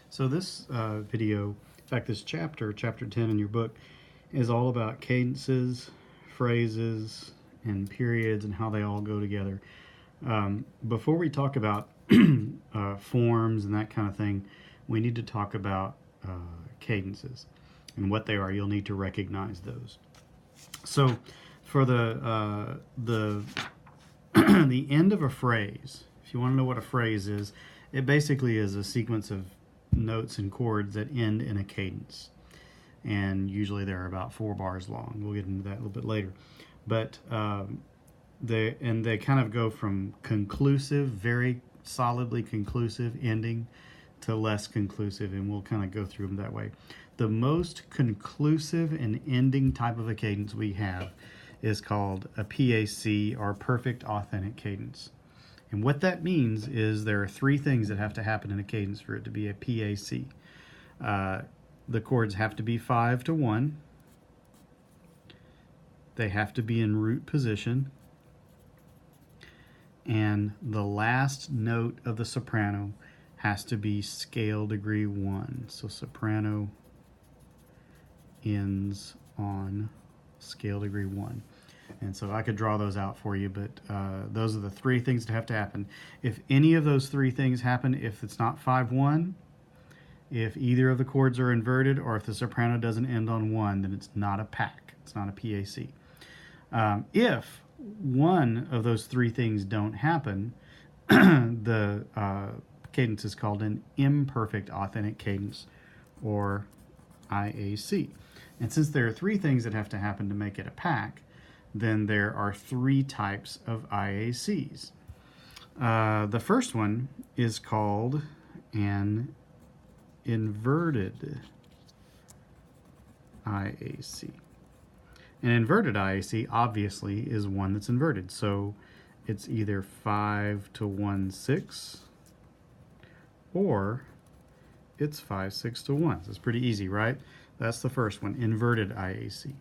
So this video, in fact this chapter 10 in your book, is all about cadences, phrases, and periods and how they all go together. Before we talk about forms and that kind of thing, we need to talk about cadences and what they are. You'll need to recognize those. So for the the end of a phrase, if you want to know what a phrase is, it basically is a sequence of notes and chords that end in a cadence. And usually they're about 4 bars long. We'll get into that a little bit later. But they kind of go from conclusive, very solidly conclusive ending to less conclusive, and we'll kind of go through them that way. The most conclusive and ending type of a cadence we have is called a PAC, or perfect authentic cadence. And what that means is there are 3 things that have to happen in a cadence for it to be a PAC. The chords have to be 5-1. They have to be in root position. And the last note of the soprano has to be scale degree 1. So soprano ends on scale degree 1. And so I could draw those out for you, but those are the 3 things that have to happen. If any of those 3 things happen, if it's not 5-1, if either of the chords are inverted, or if the soprano doesn't end on 1, then it's not a PAC. It's not a PAC. If one of those 3 things don't happen, the cadence is called an imperfect authentic cadence, or IAC. And since there are 3 things that have to happen to make it a PAC, then there are 3 types of IACs. The first one is called an inverted IAC. An inverted IAC obviously is one that's inverted, so it's either 5-1-6 or it's 5-6-1. So it's pretty easy, right? That's the first one, inverted IAC.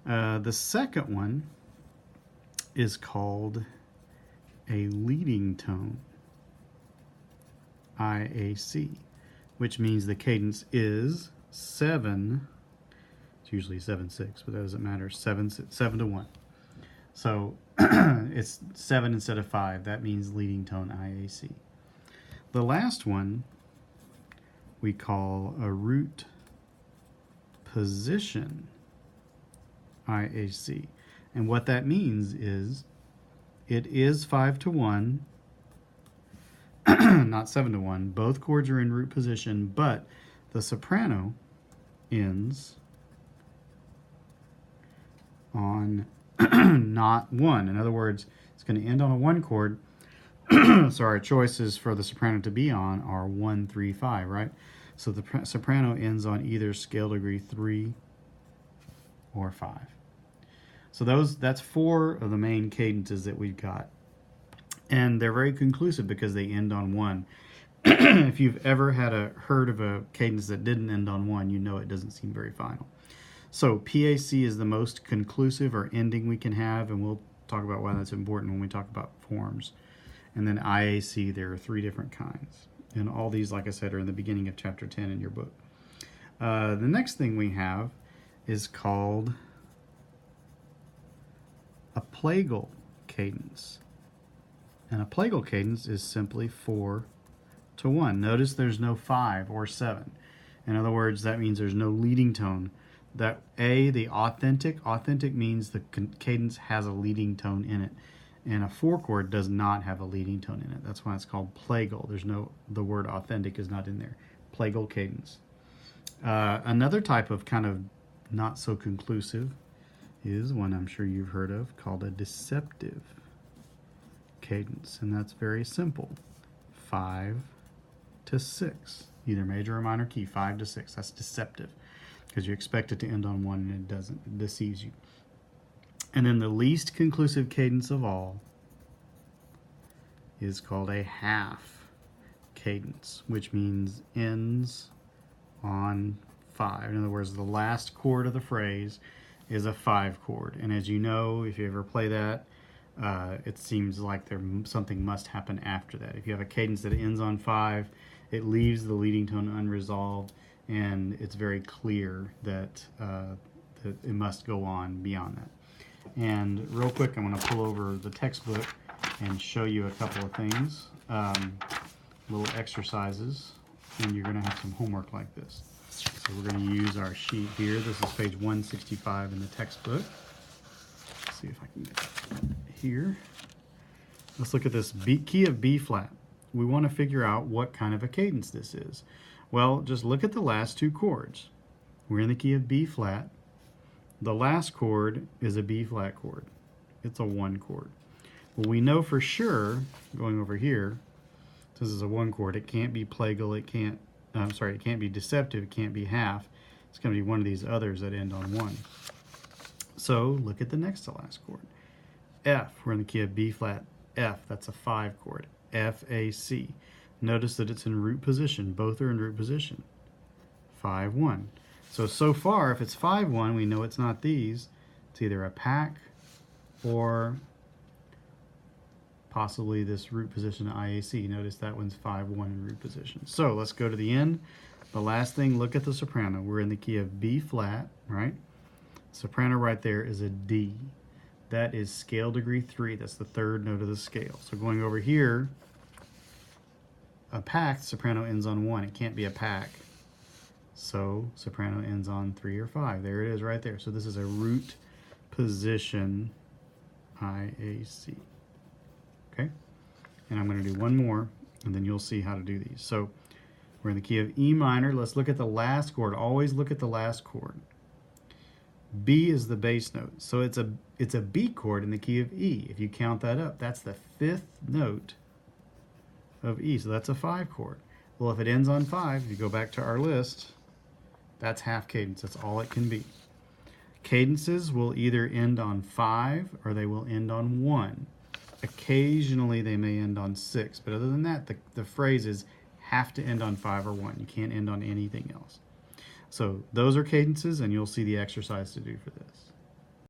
The second one is called a leading tone IAC, which means the cadence is 7. It's usually 7-6, but that doesn't matter. 7-1. So it's 7 instead of 5. That means leading tone IAC. The last one we call a root position IAC. And what that means is it is 5-1, not 7-1. Both chords are in root position, but the soprano ends on not 1. In other words, it's going to end on a 1 chord. So our choices for the soprano to be on are 1, 3, 5, right? So the soprano ends on either scale degree 3 or 5. So that's 4 of the main cadences that we've got. And they're very conclusive because they end on 1. If you've ever heard of a cadence that didn't end on 1, you know it doesn't seem very final. So PAC is the most conclusive or ending we can have, and we'll talk about why that's important when we talk about forms. And then IAC, there are 3 different kinds. And all these, like I said, are in the beginning of chapter 10 in your book. The next thing we have is called a plagal cadence. And a plagal cadence is simply 4-1. Notice there's no 5 or 7. In other words, that means there's no leading tone. That the authentic means the cadence has a leading tone in it. And a 4 chord does not have a leading tone in it. That's why it's called plagal. The word authentic is not in there. Plagal cadence. Another type of kind of not so conclusive is one I'm sure you've heard of, called a deceptive cadence. And that's very simple. 5-6. Either major or minor key, 5-6. That's deceptive, because you expect it to end on 1 and it doesn't. It deceives you. And then the least conclusive cadence of all is called a half cadence, which means ends on 5. In other words, the last chord of the phrase is a 5 chord. And as you know, if you ever play that, it seems like something must happen after that. If you have a cadence that ends on 5, it leaves the leading tone unresolved, and it's very clear that, that it must go on beyond that. And real quick, I'm going to pull over the textbook and show you a couple of things, little exercises, and you're going to have some homework like this. So we're going to use our sheet here. This is page 165 in the textbook. Let's see if I can get that here. Let's look at this key of B flat. We want to figure out what kind of a cadence this is. Well, just look at the last two chords. We're in the key of B flat. The last chord is a B flat chord. It's a 1 chord. Well, we know for sure, going over here, this is a 1 chord. It can't be plagal. It can't, it can't be deceptive. It can't be half. It's going to be one of these others that end on 1. So look at the next to last chord. F, we're in the key of B flat. F, that's a 5 chord. F, A, C. Notice that it's in root position. Both are in root position. 5, 1. So far, if it's 5, 1, we know it's not these. It's either a pack or possibly this root position IAC. Notice that one's 5, 1 in root position. So let's go to the end. The last thing, look at the soprano. We're in the key of B flat, right? Soprano right there is a D. That is scale degree 3. That's the 3rd note of the scale. So going over here, a pack, soprano ends on 1. It can't be a pack. So soprano ends on 3 or 5. There it is right there. So this is a root position IAC. Okay? And I'm going to do one more, and then you'll see how to do these. So we're in the key of E minor. Let's look at the last chord. Always look at the last chord. B is the bass note. So it's a B chord in the key of E. If you count that up, that's the 5th note of E. So that's a 5 chord. Well, if it ends on 5, if you go back to our list, that's half cadence. That's all it can be. Cadences will either end on 5 or they will end on 1. Occasionally they may end on 6, but other than that, the phrases have to end on 5 or 1. You can't end on anything else. So those are cadences, and you'll see the exercise to do for this.